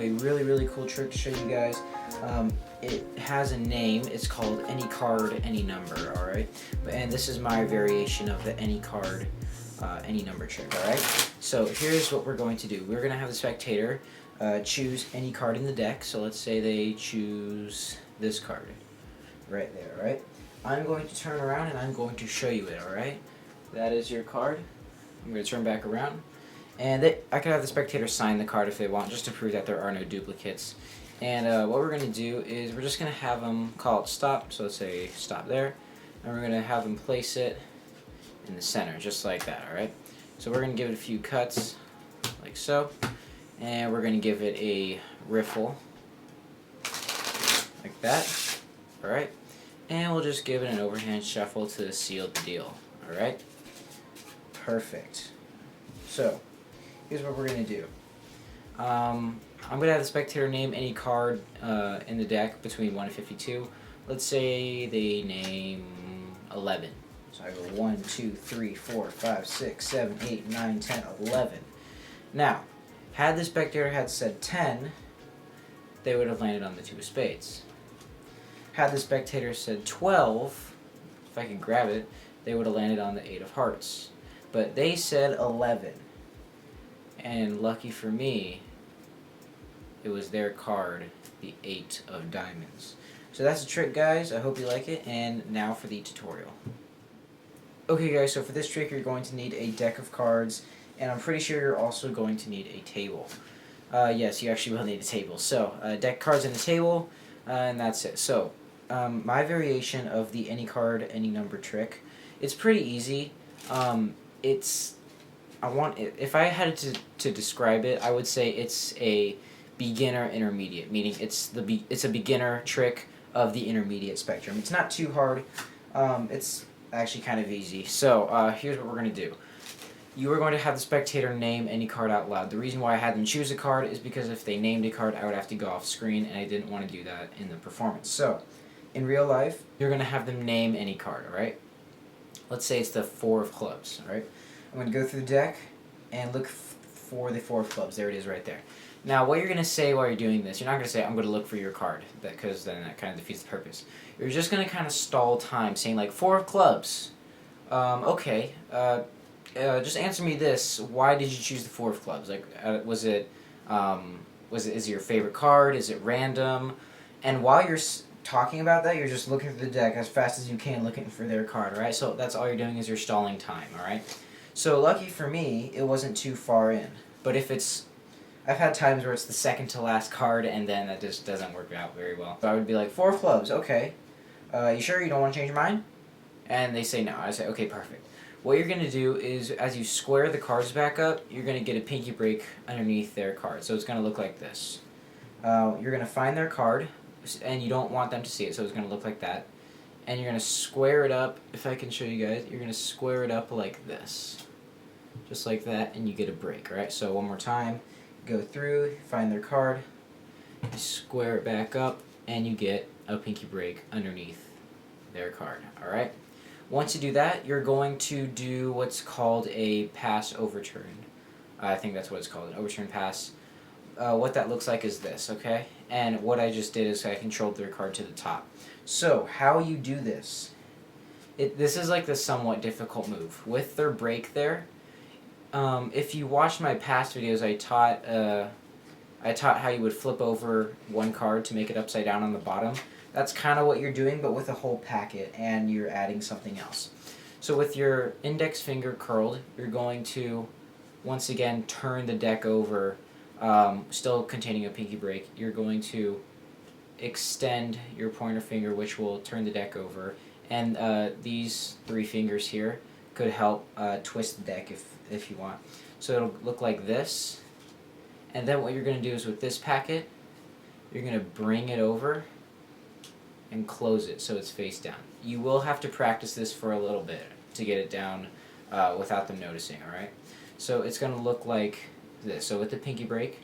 a really cool trick to show you guys. It has a name. It's called any card, any number, alright? And this is my variation of the any card, any number trick, alright? So here's what we're going to do. We're going to have the spectator choose any card in the deck. So let's say they choose this card right there, alright? I'm going to turn around and I'm going to show you it, alright? That is your card. I'm going to turn back around. And I could have the spectator sign the card if they want, just to prove that there are no duplicates. And what we're going to do is we're just going to have them call it stop. So let's say stop there. And we're going to have them place it in the center, just like that, alright? So we're going to give it a few cuts, like so. And we're going to give it a riffle, like that, alright? And we'll just give it an overhand shuffle to seal the deal, alright? Perfect. So, here's what we're going to do. I'm going to have the spectator name any card in the deck between 1 and 52. Let's say they name 11. So I go 1, 2, 3, 4, 5, 6, 7, 8, 9, 10, 11. Now, had the spectator had said 10, they would have landed on the 2 of spades. Had the spectator said 12, if I could grab it, they would have landed on the 8 of hearts. But they said 11. And lucky for me, it was their card, the 8 of diamonds. So that's the trick, guys. I hope you like it. And now for the tutorial. Okay, guys, so for this trick, you're going to need a deck of cards. And I'm pretty sure you're also going to need a table. Yes, you actually will need a table. So, deck cards and a table, and that's it. So, my variation of the any card, any number trick, it's pretty easy. If I had to describe it, I would say it's a beginner intermediate, meaning it's a beginner trick of the intermediate spectrum. It's not too hard. It's actually kind of easy. So here's what we're going to do. You are going to have the spectator name any card out loud. The reason why I had them choose a card is because if they named a card, I would have to go off screen, and I didn't want to do that in the performance. So, in real life, you're going to have them name any card, alright? Let's say it's the 4 of clubs, alright? I'm going to go through the deck and look for the 4 of clubs. There it is right there. Now, what you're going to say while you're doing this, you're not going to say, I'm going to look for your card, because then that kind of defeats the purpose. You're just going to kind of stall time, saying like, 4 of clubs. Okay, just answer me this. Why did you choose the 4 of clubs? Like, is it your favorite card? Is it random? And while you're talking about that, you're just looking through the deck as fast as you can, looking for their card, alright? So that's all you're doing is you're stalling time, alright? So lucky for me, it wasn't too far in. But if I've had times where it's the second to last card, and then that just doesn't work out very well. So I would be like, 4 of clubs, okay. You sure you don't want to change your mind? And they say no. I say, okay, perfect. What you're going to do is, as you square the cards back up, you're going to get a pinky break underneath their card. So it's going to look like this. You're going to find their card, and you don't want them to see it, so it's going to look like that. And you're going to square it up, if I can show you guys, you're going to square it up like this. Just like that, and you get a break, alright? So one more time, go through, find their card, you square it back up, and you get a pinky break underneath their card, alright? Once you do that, you're going to do what's called a pass overturn. I think that's what it's called, an overturn pass. What that looks like is this, okay? And what I just did is I controlled their card to the top. So, how you do this, this is like the somewhat difficult move. With their break there, if you watched my past videos, I taught how you would flip over one card to make it upside down on the bottom. That's kind of what you're doing, but with a whole packet, and you're adding something else. So with your index finger curled, you're going to, once again, turn the deck over, still containing a pinky break. You're going to extend your pointer finger, which will turn the deck over, and these 3 fingers here could help twist the deck if you want. So it'll look like this, and then what you're going to do is with this packet, you're going to bring it over and close it so it's face down. You will have to practice this for a little bit to get it down without them noticing, alright? So it's going to look like this. So with the pinky break,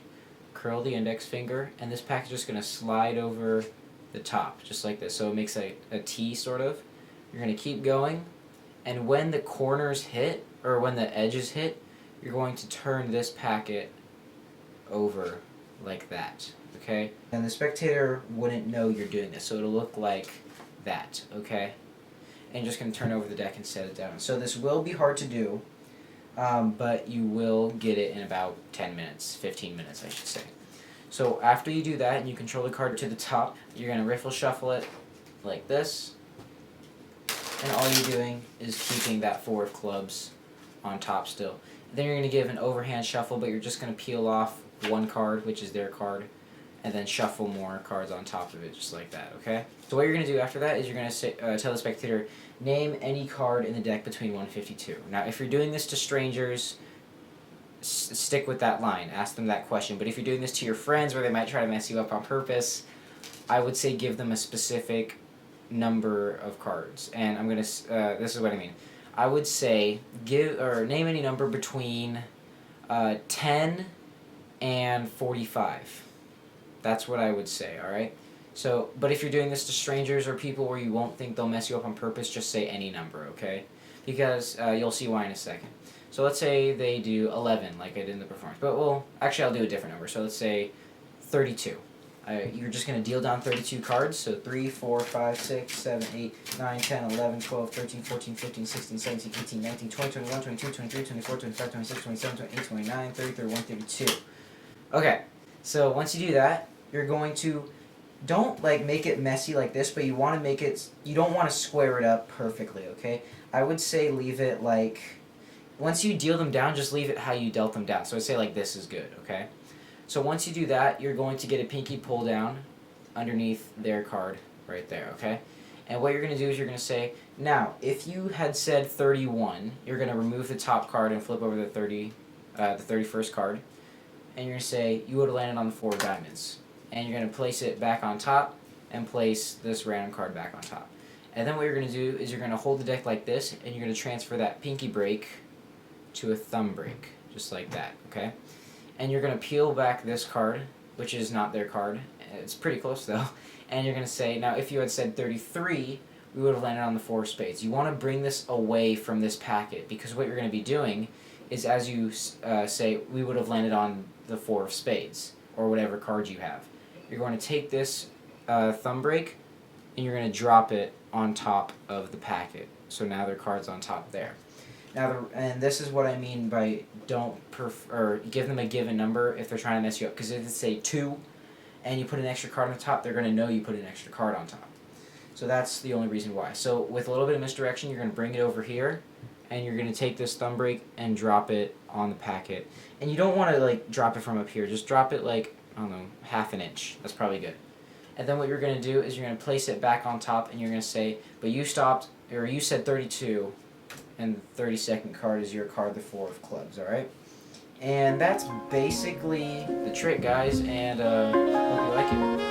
curl the index finger, and this packet is just going to slide over the top, just like this. So it makes a T sort of. You're going to keep going, and when the corners hit, or when the edges hit, you're going to turn this packet over like that, okay? And the spectator wouldn't know you're doing this, so it'll look like that, okay? And you're just going to turn over the deck and set it down. So this will be hard to do, but you will get it in about 10 minutes, 15 minutes I should say. So after you do that and you control the card to the top, you're going to riffle shuffle it like this. And all you're doing is keeping that 4 of clubs on top still. Then you're going to give an overhand shuffle, but you're just going to peel off one card, which is their card, and then shuffle more cards on top of it, just like that, okay? So what you're going to do after that is you're going to tell the spectator, name any card in the deck between 1 and 52. Now, if you're doing this to strangers, stick with that line. Ask them that question. But if you're doing this to your friends where they might try to mess you up on purpose, I would say give them a specific number of cards. And I'm going to, this is what I mean. I would say name any number between 10 and 45. That's what I would say, alright? So, but if you're doing this to strangers or people where you won't think they'll mess you up on purpose, just say any number, okay? Because you'll see why in a second. So let's say they do 11, like I did in the performance. But, well, actually I'll do a different number. So let's say 32. You're just going to deal down 32 cards. So 3, 4, 5, 6, 7, 8, 9, 10, 11, 12, 13, 14, 15, 16, 17, 18, 19, 20, 21, 22, 23, 24, 25, 26, 27, 28, 29, 30, 31, 32. Okay, so once you do that, you're going to, don't like make it messy like this, but you want to make it, you don't want to square it up perfectly, okay? I would say leave it like, once you deal them down, just leave it how you dealt them down. So I'd say like this is good, okay? So once you do that, you're going to get a pinky pull down underneath their card right there, okay? And what you're going to do is you're going to say, now, if you had said 31, you're going to remove the top card and flip over the 31st card. And you're going to say, you would have landed on the 4 of diamonds. And you're going to place it back on top and place this random card back on top. And then what you're going to do is you're going to hold the deck like this, and you're going to transfer that pinky break to a thumb break, just like that, okay? And you're going to peel back this card, which is not their card. It's pretty close, though. And you're going to say, now, if you had said 33, we would have landed on the 4 of spades. You want to bring this away from this packet, because what you're going to be doing is as you say, we would have landed on the 4 of spades, or whatever card you have. You're going to take this thumb break, and you're going to drop it on top of the packet. So now their card's on top there. Now, and this is what I mean by give them a given number if they're trying to mess you up. Because if it's, say, 2, and you put an extra card on the top, they're going to know you put an extra card on top. So that's the only reason why. So with a little bit of misdirection, you're going to bring it over here, and you're going to take this thumb break and drop it on the packet. And you don't want to like drop it from up here. Just drop it like, I don't know, half an inch. That's probably good. And then what you're going to do is you're going to place it back on top, and you're going to say, but you stopped, or you said 32, and the 32nd card is your card, the 4 of clubs, alright? And that's basically the trick, guys, and hope you like it.